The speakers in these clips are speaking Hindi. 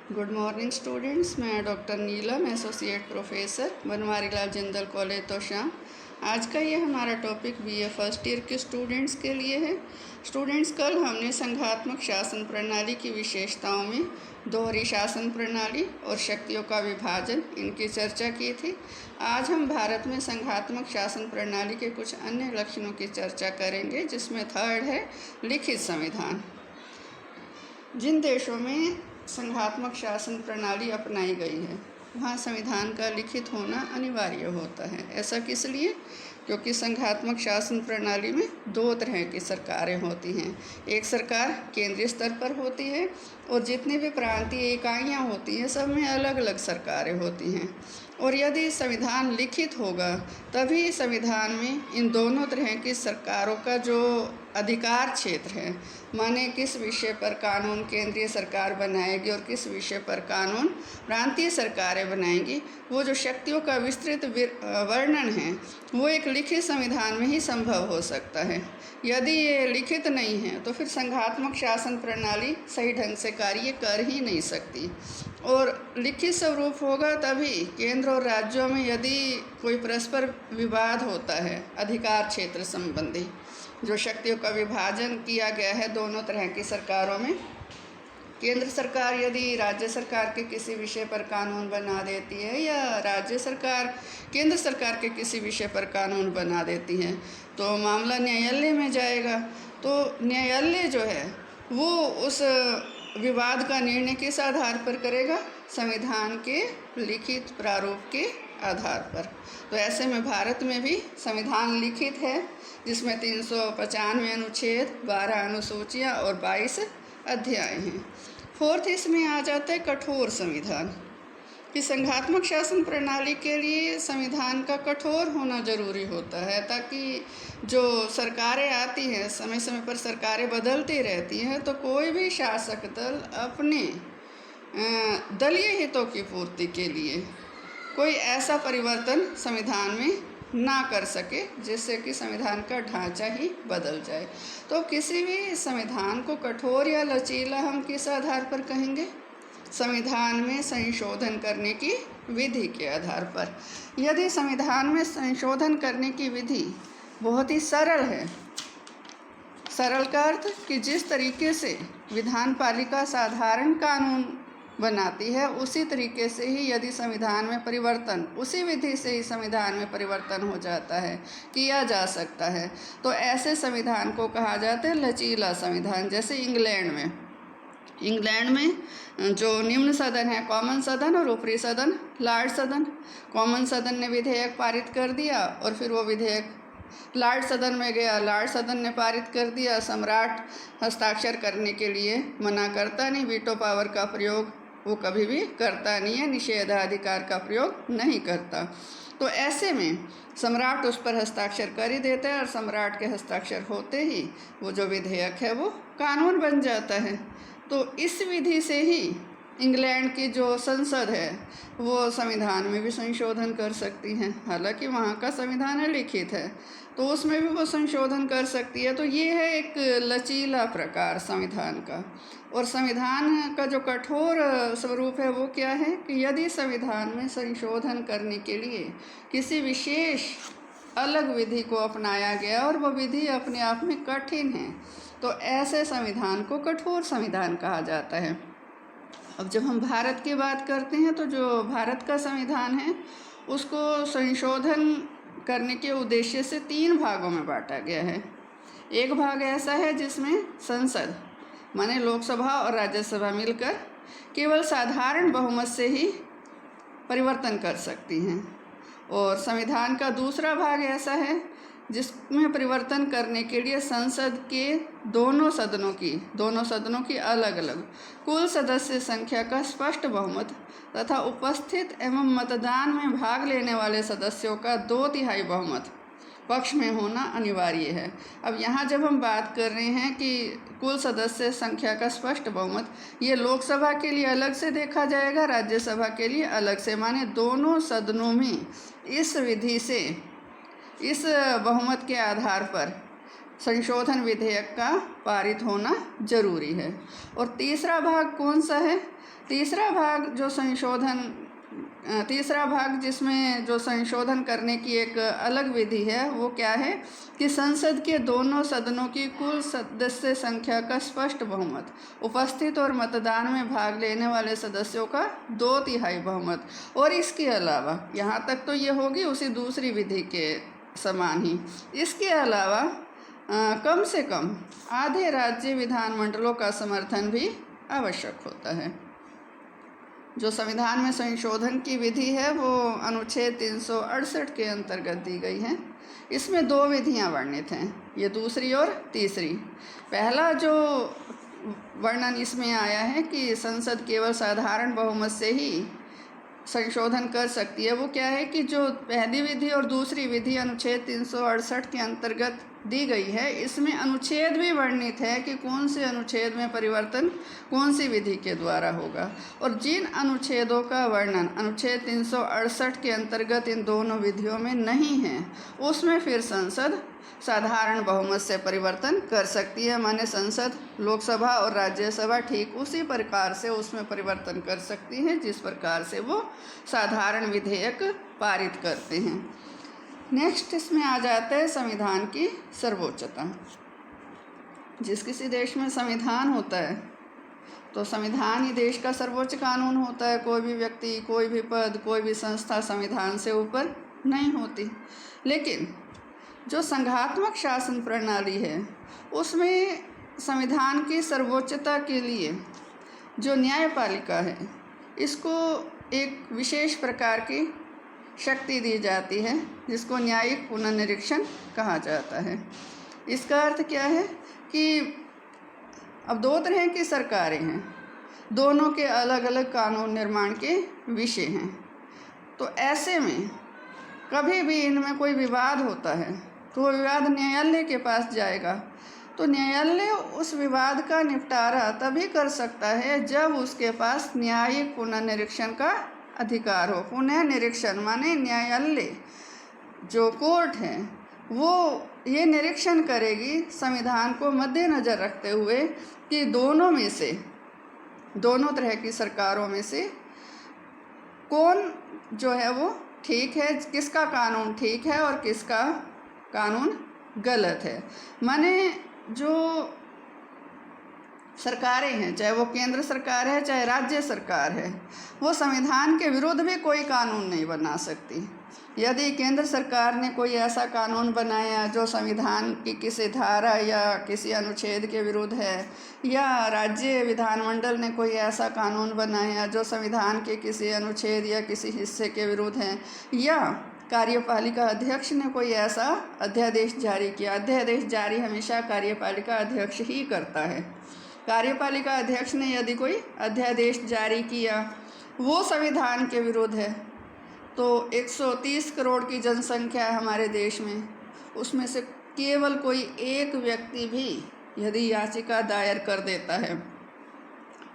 Good morning students. मैं डॉक्टर नीलम, associate professor, Banwari Lal Jindal college Tosham. आज का ये हमारा टॉपिक बीए फर्स्ट ईयर के स्टूडेंट्स के लिए है। स्टूडेंट्स, कल हमने संघात्मक शासन प्रणाली की विशेषताओं में दोहरी शासन प्रणाली और शक्तियों का विभाजन इनकी चर्चा की थी। आज हम भारत में संघात्मक शासन प्रणाली के कुछ अन्य लक्षणों की चर्चा करेंगे, जिसमें थर्ड है लिखित संविधान। जिन देशों में संघात्मक शासन प्रणाली अपनाई गई है वहाँ संविधान का लिखित होना अनिवार्य होता है। ऐसा किस लिए? क्योंकि संघात्मक शासन प्रणाली में दो तरह की सरकारें होती हैं। एक सरकार केंद्रीय स्तर पर होती है और जितनी भी प्रांतीय इकाइयाँ होती हैं सब में अलग अलग सरकारें होती हैं। और यदि संविधान लिखित होगा तभी संविधान में इन दोनों तरह की सरकारों का जो अधिकार क्षेत्र है, माने किस विषय पर कानून केंद्रीय सरकार बनाएगी और किस विषय पर कानून प्रांतीय सरकारें बनाएंगी, वो जो शक्तियों का विस्तृत वर्णन है वो एक लिखित संविधान में ही संभव हो सकता है। यदि ये लिखित नहीं है तो फिर संघात्मक शासन प्रणाली सही ढंग से कार्य कर ही नहीं सकती। और लिखित स्वरूप होगा तभी केंद्र और राज्यों में यदि कोई परस्पर विवाद होता है अधिकार क्षेत्र संबंधी, जो शक्तियों का विभाजन किया गया है दोनों तरह की सरकारों में, केंद्र सरकार यदि राज्य सरकार के किसी विषय पर कानून बना देती है या राज्य सरकार केंद्र सरकार के किसी विषय पर कानून बना देती है तो मामला न्यायालय में जाएगा। तो न्यायालय जो है वो उस विवाद का निर्णय किस आधार पर करेगा? संविधान के लिखित प्रारूप के आधार पर। तो ऐसे में भारत में भी संविधान लिखित है, जिसमें 395 अनुच्छेद, 12 अनुसूचियाँ और 22 अध्याय हैं। फोर्थ इसमें आ जाता है कठोर संविधान, कि संघात्मक शासन प्रणाली के लिए संविधान का कठोर होना जरूरी होता है, ताकि जो सरकारें आती हैं समय समय पर सरकारें बदलती रहती हैं तो कोई भी शासक दल अपने दलीय हितों की पूर्ति के लिए कोई ऐसा परिवर्तन संविधान में ना कर सके जिससे कि संविधान का ढांचा ही बदल जाए। तो किसी भी संविधान को कठोर या लचीला हम किस आधार पर कहेंगे? संविधान में संशोधन करने की विधि के आधार पर। यदि संविधान में संशोधन करने की विधि बहुत ही सरल है, सरल का अर्थ कि जिस तरीके से विधान पालिका साधारण कानून बनाती है उसी तरीके से ही यदि संविधान में परिवर्तन, उसी विधि से ही संविधान में परिवर्तन हो जाता है, किया जा सकता है, तो ऐसे संविधान को कहा जाता है लचीला संविधान। जैसे इंग्लैंड में जो निम्न सदन है कॉमन सदन और ऊपरी सदन लॉर्ड सदन। कॉमन सदन ने विधेयक पारित कर दिया और फिर वो विधेयक लॉर्ड सदन में गया, लॉर्ड सदन ने पारित कर दिया। सम्राट हस्ताक्षर करने के लिए मना करता नहीं, वीटो पावर का प्रयोग वो कभी भी करता नहीं है, निषेधाधिकार का प्रयोग नहीं करता। तो ऐसे में सम्राट उस पर हस्ताक्षर कर ही देता है और सम्राट के हस्ताक्षर होते ही वो जो विधेयक है वो कानून बन जाता है। तो इस विधि से ही इंग्लैंड की जो संसद है वो संविधान में भी संशोधन कर सकती हैं। हालांकि वहाँ का संविधान लिखित है तो उसमें भी वो संशोधन कर सकती है। तो ये है एक लचीला प्रकार संविधान का। और संविधान का जो कठोर स्वरूप है वो क्या है कि यदि संविधान में संशोधन करने के लिए किसी विशेष अलग विधि को अपनाया गया और वो विधि अपने आप में कठिन है तो ऐसे संविधान को कठोर संविधान कहा जाता है। अब जब हम भारत की बात करते हैं तो जो भारत का संविधान है उसको संशोधन करने के उद्देश्य से 3 भागों में बांटा गया है। एक भाग ऐसा है जिसमें संसद माने लोकसभा और राज्यसभा मिलकर केवल साधारण बहुमत से ही परिवर्तन कर सकती हैं। और संविधान का दूसरा भाग ऐसा है जिसमें परिवर्तन करने के लिए संसद के दोनों सदनों की अलग अलग कुल सदस्य संख्या का स्पष्ट बहुमत तथा उपस्थित एवं मतदान में भाग लेने वाले सदस्यों का 2/3 बहुमत पक्ष में होना अनिवार्य है। अब यहाँ जब हम बात कर रहे हैं कि कुल सदस्य संख्या का स्पष्ट बहुमत, ये लोकसभा के लिए अलग से देखा जाएगा, राज्यसभा के लिए अलग से, माने दोनों सदनों में इस विधि से इस बहुमत के आधार पर संशोधन विधेयक का पारित होना जरूरी है। और तीसरा भाग कौन सा है? तीसरा भाग जिसमें जो संशोधन करने की एक अलग विधि है वो क्या है कि संसद के दोनों सदनों की कुल सदस्य संख्या का स्पष्ट बहुमत, उपस्थित और मतदान में भाग लेने वाले सदस्यों का 2/3 बहुमत। और इसके अलावा, यहाँ तक तो ये होगी उसी दूसरी विधि के समान ही, इसके अलावा कम से कम आधे राज्य विधानमंडलों का समर्थन भी आवश्यक होता है। जो संविधान में संशोधन की विधि है वो अनुच्छेद 368 के अंतर्गत दी गई है। इसमें 2 विधियां वर्णित हैं, ये दूसरी और तीसरी। पहला जो वर्णन इसमें आया है कि संसद केवल साधारण बहुमत से ही संशोधन कर सकती है, वो क्या है कि जो पहली विधि और दूसरी विधि अनुच्छेद 368 के अंतर्गत दी गई है, इसमें अनुच्छेद भी वर्णित है कि कौन से अनुच्छेद में परिवर्तन कौन सी विधि के द्वारा होगा। और जिन अनुच्छेदों का वर्णन अनुच्छेद 368 के अंतर्गत इन दोनों विधियों में नहीं है, उसमें फिर संसद साधारण बहुमत से परिवर्तन कर सकती है। माने संसद, लोकसभा और राज्यसभा ठीक उसी प्रकार से उसमें परिवर्तन कर सकती हैं जिस प्रकार से वो साधारण विधेयक पारित करते हैं। नेक्स्ट इसमें आ जाता है संविधान की सर्वोच्चता। जिस किसी देश में संविधान होता है तो संविधान ही देश का सर्वोच्च कानून होता है। कोई भी व्यक्ति, कोई भी पद, कोई भी संस्था संविधान से ऊपर नहीं होती। लेकिन जो संघात्मक शासन प्रणाली है उसमें संविधान की सर्वोच्चता के लिए जो न्यायपालिका है, इसको एक विशेष प्रकार की शक्ति दी जाती है जिसको न्यायिक पुनर्निरीक्षण कहा जाता है। इसका अर्थ क्या है कि अब 2 तरह की सरकारें हैं, दोनों के अलग अलग कानून निर्माण के विषय हैं। तो ऐसे में कभी भी इनमें कोई विवाद होता है तो वो विवाद न्यायालय के पास जाएगा। तो न्यायालय उस विवाद का निपटारा तभी कर सकता है जब उसके पास न्यायिक पुनर्निरीक्षण का अधिकार हो। पुनः निरीक्षण माने न्यायालय जो कोर्ट है वो ये निरीक्षण करेगी संविधान को मद्देनज़र रखते हुए कि दोनों तरह की सरकारों में से कौन जो है वो ठीक है, किसका कानून ठीक है और किसका कानून गलत है। माने जो सरकारें हैं, चाहे वो केंद्र सरकार है चाहे राज्य सरकार है, वो संविधान के विरुद्ध भी कोई कानून नहीं बना सकती। यदि केंद्र सरकार ने कोई ऐसा कानून बनाया जो संविधान की किसी धारा या किसी अनुच्छेद के विरुद्ध है, या राज्य विधानमंडल ने कोई ऐसा कानून बनाया जो संविधान के किसी अनुच्छेद या किसी हिस्से के विरुद्ध है, या कार्यपालिका अध्यक्ष ने कोई ऐसा अध्यादेश जारी किया। अध्यादेश जारी हमेशा कार्यपालिका अध्यक्ष ही करता है। कार्यपालिका अध्यक्ष ने यदि कोई अध्यादेश जारी किया वो संविधान के विरुद्ध है, तो 130 करोड़ की जनसंख्या है हमारे देश में, उसमें से केवल कोई एक व्यक्ति भी यदि याचिका दायर कर देता है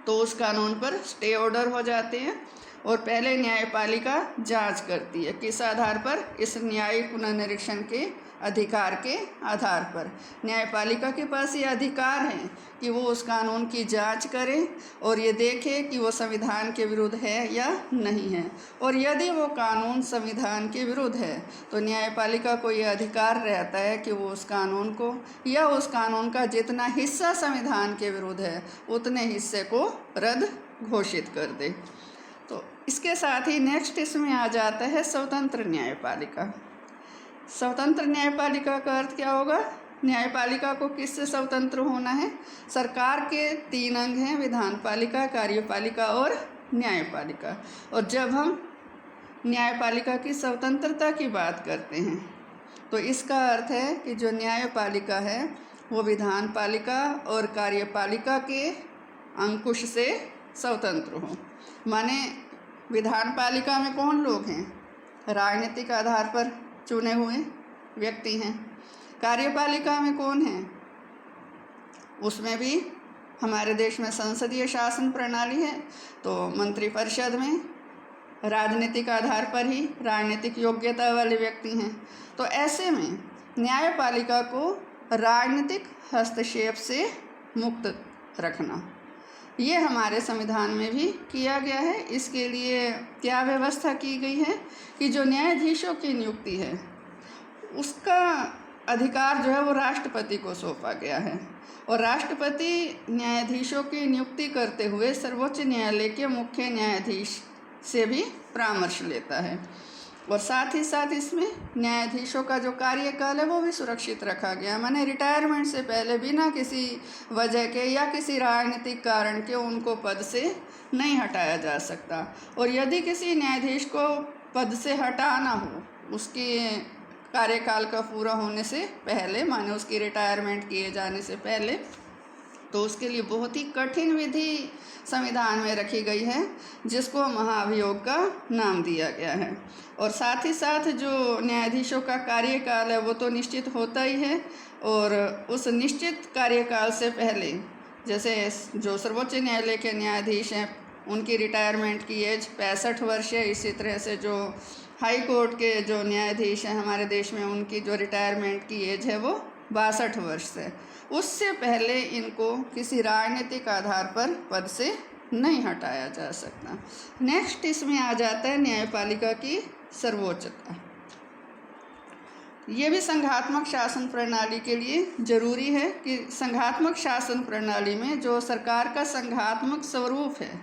तो उस कानून पर स्टे ऑर्डर हो जाते हैं और पहले न्यायपालिका जांच करती है। किस आधार पर? इस न्यायिक पुनर्निरीक्षण के अधिकार के आधार पर न्यायपालिका के पास ये अधिकार है कि वो उस कानून की जांच करे और ये देखे कि वो संविधान के विरुद्ध है या नहीं है। और यदि वो कानून संविधान के विरुद्ध है तो न्यायपालिका को ये अधिकार रहता है कि वो उस कानून को या उस कानून का जितना हिस्सा संविधान के विरुद्ध है उतने हिस्से को रद्द घोषित कर दे। तो इसके साथ ही नेक्स्ट इसमें आ जाता है स्वतंत्र न्यायपालिका। स्वतंत्र न्यायपालिका का अर्थ क्या होगा? न्यायपालिका को किससे स्वतंत्र होना है? सरकार के 3 अंग हैं, विधानपालिका, कार्यपालिका और न्यायपालिका। और जब हम न्यायपालिका की स्वतंत्रता की बात करते हैं तो इसका अर्थ है कि जो न्यायपालिका है वो विधानपालिका और कार्यपालिका के अंकुश से स्वतंत्र हो। माने विधानपालिका में कौन लोग हैं? राजनीतिक आधार पर चुने हुए व्यक्ति हैं। कार्यपालिका में कौन है? उसमें भी हमारे देश में संसदीय शासन प्रणाली है, तो मंत्रिपरिषद में राजनीतिक आधार पर ही राजनीतिक योग्यता वाले व्यक्ति हैं। तो ऐसे में न्यायपालिका को राजनीतिक हस्तक्षेप से मुक्त रखना। ये हमारे संविधान में भी किया गया है। इसके लिए क्या व्यवस्था की गई है कि जो न्यायाधीशों की नियुक्ति है उसका अधिकार जो है वो राष्ट्रपति को सौंपा गया है, और राष्ट्रपति न्यायाधीशों की नियुक्ति करते हुए सर्वोच्च न्यायालय के मुख्य न्यायाधीश से भी परामर्श लेता है। और साथ ही साथ इसमें न्यायाधीशों का जो कार्यकाल है वो भी सुरक्षित रखा गया, माने रिटायरमेंट से पहले बिना किसी वजह के या किसी राजनीतिक कारण के उनको पद से नहीं हटाया जा सकता। और यदि किसी न्यायाधीश को पद से हटाना हो उसके कार्यकाल का पूरा होने से पहले, माने उसकी रिटायरमेंट किए जाने से पहले, तो उसके लिए बहुत ही कठिन विधि संविधान में रखी गई है जिसको महाभियोग का नाम दिया गया है। और साथ ही साथ जो न्यायाधीशों का कार्यकाल है वो तो निश्चित होता ही है, और उस निश्चित कार्यकाल से पहले जैसे जो सर्वोच्च न्यायालय के न्यायाधीश हैं उनकी रिटायरमेंट की एज 65 वर्ष है। इसी तरह से जो हाई कोर्ट के जो न्यायाधीश हैं हमारे देश में उनकी जो रिटायरमेंट की एज है वो 62 वर्ष है। उससे पहले इनको किसी राजनीतिक आधार पर पद से नहीं हटाया जा सकता। नेक्स्ट इसमें आ जाता है न्यायपालिका की सर्वोच्चता। ये भी संघात्मक शासन प्रणाली के लिए जरूरी है कि संघात्मक शासन प्रणाली में जो सरकार का संघात्मक स्वरूप है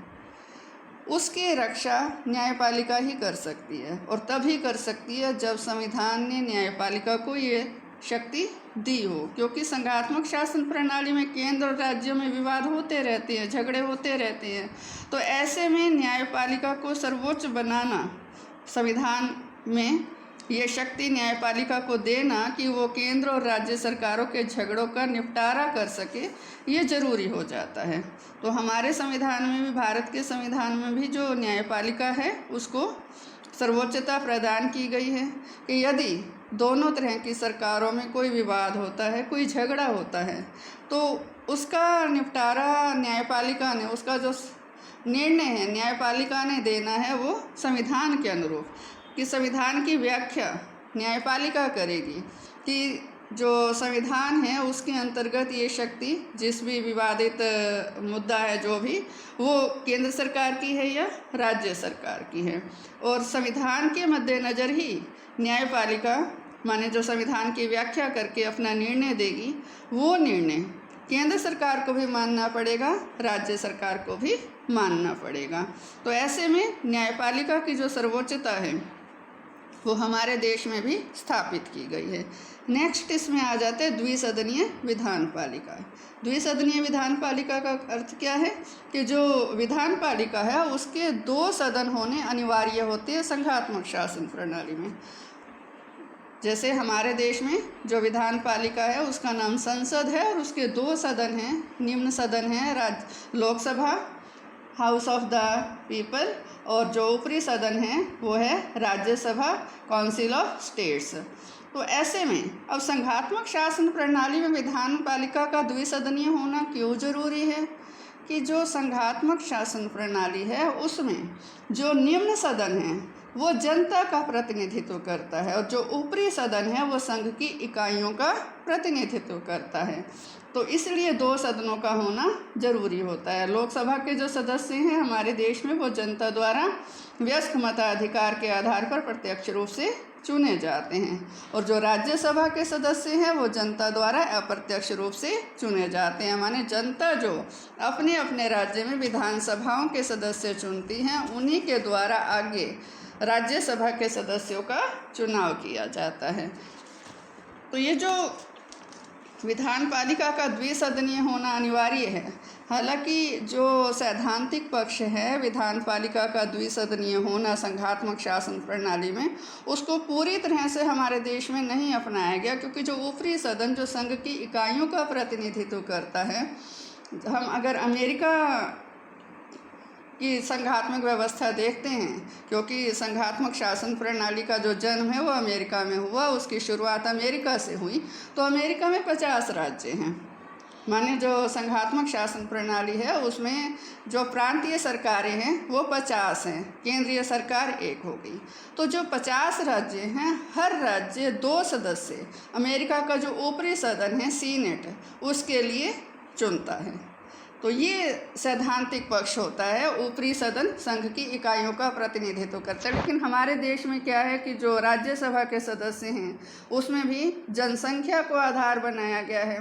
उसकी रक्षा न्यायपालिका ही कर सकती है, और तभी कर सकती है जब संविधान ने न्यायपालिका को ये शक्ति दी हो। क्योंकि संघात्मक शासन प्रणाली में केंद्र और राज्यों में विवाद होते रहते हैं, झगड़े होते रहते हैं, तो ऐसे में न्यायपालिका को सर्वोच्च बनाना, संविधान में ये शक्ति न्यायपालिका को देना कि वो केंद्र और राज्य सरकारों के झगड़ों का निपटारा कर सके, ये जरूरी हो जाता है। तो हमारे संविधान में भी, भारत के संविधान में भी जो न्यायपालिका है उसको सर्वोच्चता प्रदान की गई है कि यदि दोनों तरह की सरकारों में कोई विवाद होता है, कोई झगड़ा होता है, तो उसका निपटारा न्यायपालिका ने, उसका जो निर्णय है न्यायपालिका ने देना है वो संविधान के अनुरूप, कि संविधान की व्याख्या न्यायपालिका करेगी कि जो संविधान है उसके अंतर्गत ये शक्ति, जिस भी विवादित मुद्दा है जो भी, वो केंद्र सरकार की है या राज्य सरकार की है। और संविधान के मद्देनज़र ही न्यायपालिका, माने जो संविधान की व्याख्या करके अपना निर्णय देगी, वो निर्णय केंद्र सरकार को भी मानना पड़ेगा, राज्य सरकार को भी मानना पड़ेगा। तो ऐसे में न्यायपालिका की जो सर्वोच्चता है वो हमारे देश में भी स्थापित की गई है। नेक्स्ट इसमें आ जाते हैं द्विसदनीय विधान पालिका। द्विसदनीय विधान पालिका का अर्थ क्या है कि जो विधान पालिका है उसके 2 सदन होने अनिवार्य होते हैं संघात्मक शासन प्रणाली में। जैसे हमारे देश में जो विधान पालिका है उसका नाम संसद है, और उसके 2 सदन हैं, निम्न सदन हैं Lok Sabha, house of the people, और जो ऊपरी सदन है वो है राज्यसभा, काउंसिल ऑफ स्टेट्स। तो ऐसे में अब संघात्मक शासन प्रणाली में विधान पालिका का द्विसदनीय होना क्यों जरूरी है कि जो संघात्मक शासन प्रणाली है उसमें जो निम्न सदन है वो जनता का प्रतिनिधित्व करता है, और जो ऊपरी सदन है वो संघ की इकाइयों का प्रतिनिधित्व करता है। तो इसलिए 2 सदनों का होना जरूरी होता है। लोकसभा के जो सदस्य हैं हमारे देश में वो जनता द्वारा व्यस्क मताधिकार के आधार पर प्रत्यक्ष रूप से चुने जाते हैं, और जो राज्यसभा के सदस्य हैं वो जनता द्वारा अप्रत्यक्ष रूप से चुने जाते हैं। माने जनता जो अपने अपने राज्य में विधानसभाओं के सदस्य चुनती हैं उन्हीं के द्वारा आगे राज्यसभा के सदस्यों का चुनाव किया जाता है। तो ये जो विधान पालिका का द्विसदनीय होना अनिवार्य है। हालांकि जो सैद्धांतिक पक्ष है विधान पालिका का द्विसदनीय होना संघात्मक शासन प्रणाली में, उसको पूरी तरह से हमारे देश में नहीं अपनाया गया, क्योंकि जो ऊपरी सदन जो संघ की इकाइयों का प्रतिनिधित्व करता है, हम अगर अमेरिका की संघात्मक व्यवस्था देखते हैं, क्योंकि संघात्मक शासन प्रणाली का जो जन्म है वो अमेरिका में हुआ, उसकी शुरुआत अमेरिका से हुई, तो अमेरिका में 50 राज्य हैं, माने जो संघात्मक शासन प्रणाली है उसमें जो प्रांतीय सरकारें हैं वो 50 हैं, केंद्रीय सरकार 1 हो गई। तो जो 50 राज्य हैं, हर राज्य 2 सदस्य अमेरिका का जो ऊपरी सदन है सीनेट उसके लिए चुनता है। तो ये सैद्धांतिक पक्ष होता है, ऊपरी सदन संघ की इकाइयों का प्रतिनिधित्व करता है। लेकिन हमारे देश में क्या है कि जो राज्यसभा के सदस्य हैं उसमें भी जनसंख्या को आधार बनाया गया है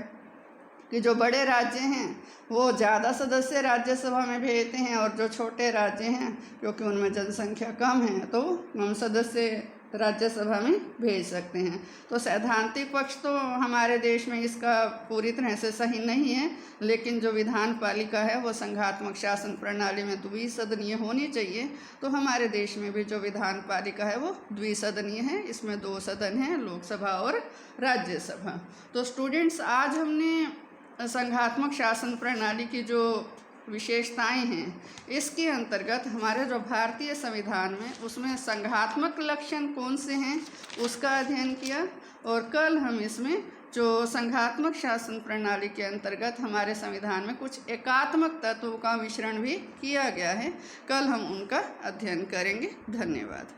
कि जो बड़े राज्य हैं वो ज़्यादा सदस्य राज्यसभा में भेजते हैं और जो छोटे राज्य हैं क्योंकि उनमें जनसंख्या कम है तो कम सदस्य राज्यसभा में भेज सकते हैं। तो सैद्धांतिक पक्ष तो हमारे देश में इसका पूरी तरह से सही नहीं है, लेकिन जो विधान पालिका है वो संघात्मक शासन प्रणाली में द्विसदनीय होनी चाहिए। तो हमारे देश में भी जो विधान पालिका है वो द्विसदनीय है, इसमें 2 सदन हैं, लोकसभा और राज्यसभा। तो स्टूडेंट्स, आज हमने संघात्मक शासन प्रणाली की जो विशेषताएं हैं इसके अंतर्गत हमारे जो भारतीय संविधान में उसमें संघात्मक लक्षण कौन से हैं उसका अध्ययन किया, और कल हम इसमें जो संघात्मक शासन प्रणाली के अंतर्गत हमारे संविधान में कुछ एकात्मक तत्वों का मिश्रण भी किया गया है, कल हम उनका अध्ययन करेंगे। धन्यवाद।